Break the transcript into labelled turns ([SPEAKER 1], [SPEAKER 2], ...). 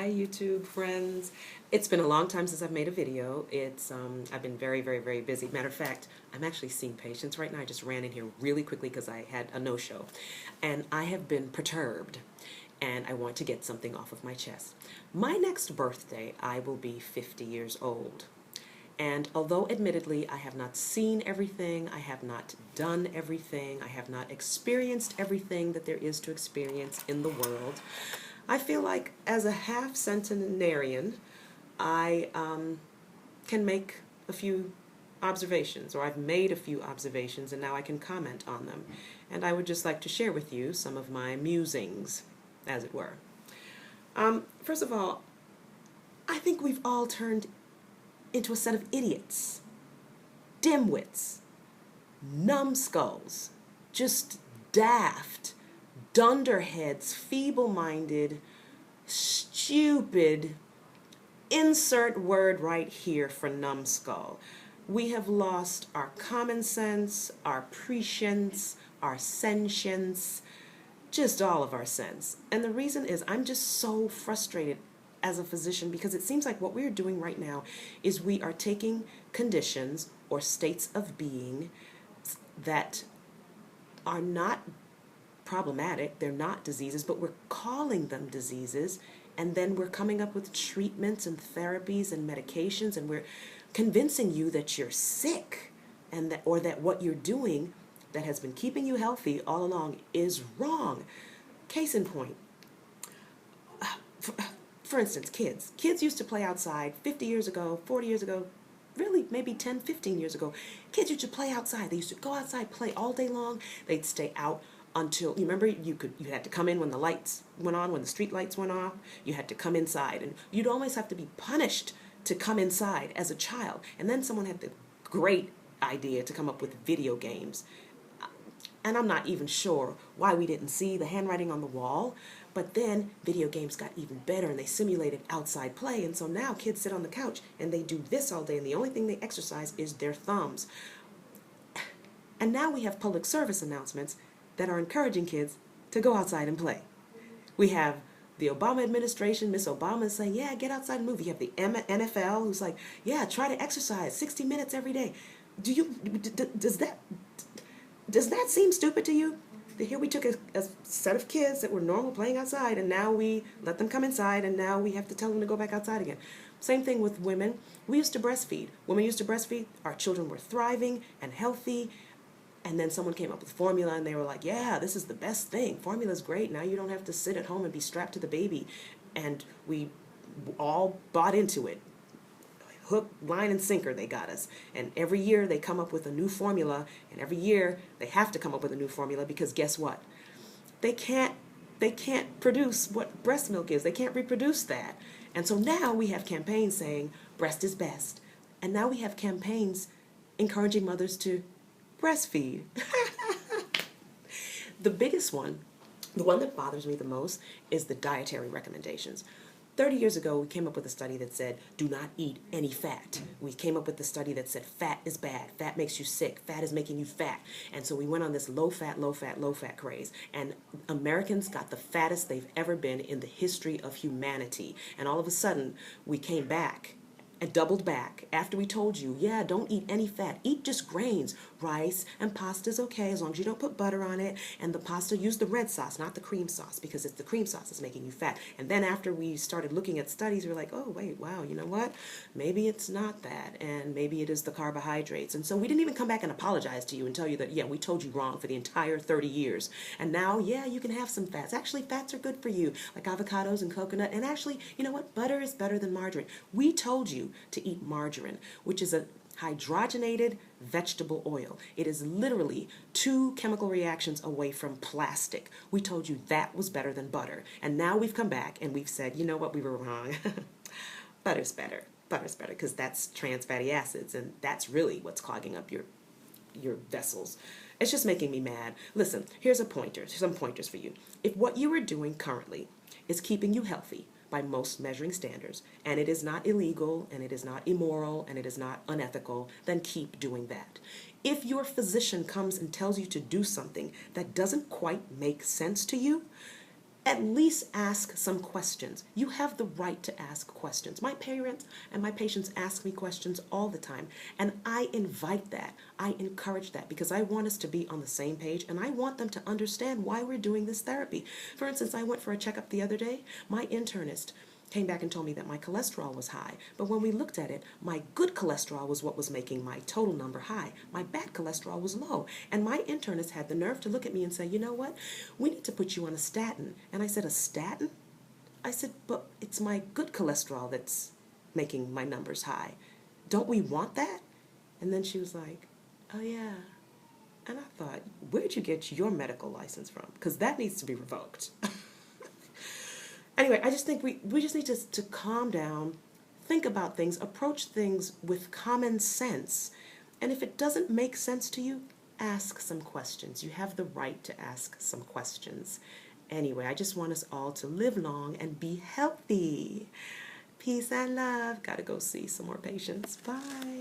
[SPEAKER 1] Hi YouTube friends. It's been a long time since I've made a video. I've been very, very, very busy. Matter of fact, I'm actually seeing patients right now. I just ran in here really quickly because I had a no-show. And I have been perturbed and I want to get something off of my chest. My next birthday, I will be 50 years old. And although admittedly I have not seen everything, I have not done everything, I have not experienced everything that there is to experience in the world, I feel like as a half centenarian, I can make a few observations, or I've made a few observations, and now I can comment on them. And I would just like to share with you some of my musings, as it were. First of all, I think we've all turned into a set of idiots, dimwits, numbskulls, just daft, dunderheads, feeble-minded, stupid, insert word right here for numbskull. We have lost our common sense, our prescience, our sentience, just all of our sense. And the reason is I'm just so frustrated as a physician because it seems like what we're doing right now is we are taking conditions or states of being that are not problematic, they're not diseases, but we're calling them diseases, and then we're coming up with treatments and therapies and medications, and we're convincing you that you're sick and that what you're doing that has been keeping you healthy all along is wrong. Case in point, for instance, kids. Kids used to play outside 50 years ago, 40 years ago, really maybe 10, 15 years ago. Kids used to play outside. They used to go outside, play all day long. They'd stay out until, you remember, you had to come in when the lights went on, when the street lights went off. You had to come inside, and you'd always have to be punished to come inside as a child. And then someone had the great idea to come up with video games. And I'm not even sure why we didn't see the handwriting on the wall, but then video games got even better and they simulated outside play, and so now kids sit on the couch and they do this all day, and the only thing they exercise is their thumbs. And now we have public service announcements that are encouraging kids to go outside and play. We have the Obama administration, Miss Obama, is saying, yeah, get outside and move. You have the NFL, who's like, yeah, try to exercise 60 minutes every day. Does that seem stupid to you? Here we took a set of kids that were normal playing outside, and now we let them come inside, and now we have to tell them to go back outside again. Same thing with women. We used to breastfeed. Women used to breastfeed. Our children were thriving and healthy. And then someone came up with formula, and they were like, yeah, this is the best thing. Formula's great. Now you don't have to sit at home and be strapped to the baby. And we all bought into it. Hook, line, and sinker, they got us. And every year they come up with a new formula, and every year they have to come up with a new formula because guess what? They can't produce what breast milk is. They can't reproduce that. And so now we have campaigns saying breast is best. And now we have campaigns encouraging mothers to breastfeed. The biggest one, the one that bothers me the most, is the dietary recommendations. 30 years ago, we came up with a study that said, do not eat any fat. We came up with the study that said fat is bad. Fat makes you sick. Fat is making you fat. And so we went on this low fat, low fat, low fat craze. And Americans got the fattest they've ever been in the history of humanity. And all of a sudden, we came back and doubled back after we told you, yeah, don't eat any fat. Eat just grains. Rice and pasta is okay as long as you don't put butter on it. And the pasta, use the red sauce, not the cream sauce, because it's the cream sauce that's making you fat. And then after we started looking at studies, we were like, oh, wait, wow, you know what? Maybe it's not that, and maybe it is the carbohydrates. And so we didn't even come back and apologize to you and tell you that, yeah, we told you wrong for the entire 30 years. And now, yeah, you can have some fats. Actually, fats are good for you, like avocados and coconut. And actually, you know what? Butter is better than margarine. We told you to eat margarine, which is a hydrogenated vegetable oil. It is literally 2 chemical reactions away from plastic. We told you that was better than butter. And now we've come back and we've said, you know what, we were wrong. Butter's better. Butter's better because that's trans fatty acids, and that's really what's clogging up your vessels. It's just making me mad. Listen, here's some pointers for you. If what you are doing currently is keeping you healthy, by most measuring standards, and it is not illegal, and it is not immoral, and it is not unethical, then keep doing that. If your physician comes and tells you to do something that doesn't quite make sense to you, at least ask some questions. You have the right to ask questions. My parents and my patients ask me questions all the time, and I invite that. I encourage that because I want us to be on the same page, and I want them to understand why we're doing this therapy. For instance, I went for a checkup the other day. My internist came back and told me that my cholesterol was high. But when we looked at it, my good cholesterol was what was making my total number high. My bad cholesterol was low. And my internist had the nerve to look at me and say, you know what? We need to put you on a statin. And I said, a statin? I said, but it's my good cholesterol that's making my numbers high. Don't we want that? And then she was like, oh yeah. And I thought, where'd you get your medical license from? Because that needs to be revoked. Anyway, I just think we just need to calm down, think about things, approach things with common sense. And if it doesn't make sense to you, ask some questions. You have the right to ask some questions. Anyway, I just want us all to live long and be healthy. Peace and love. Gotta go see some more patients. Bye.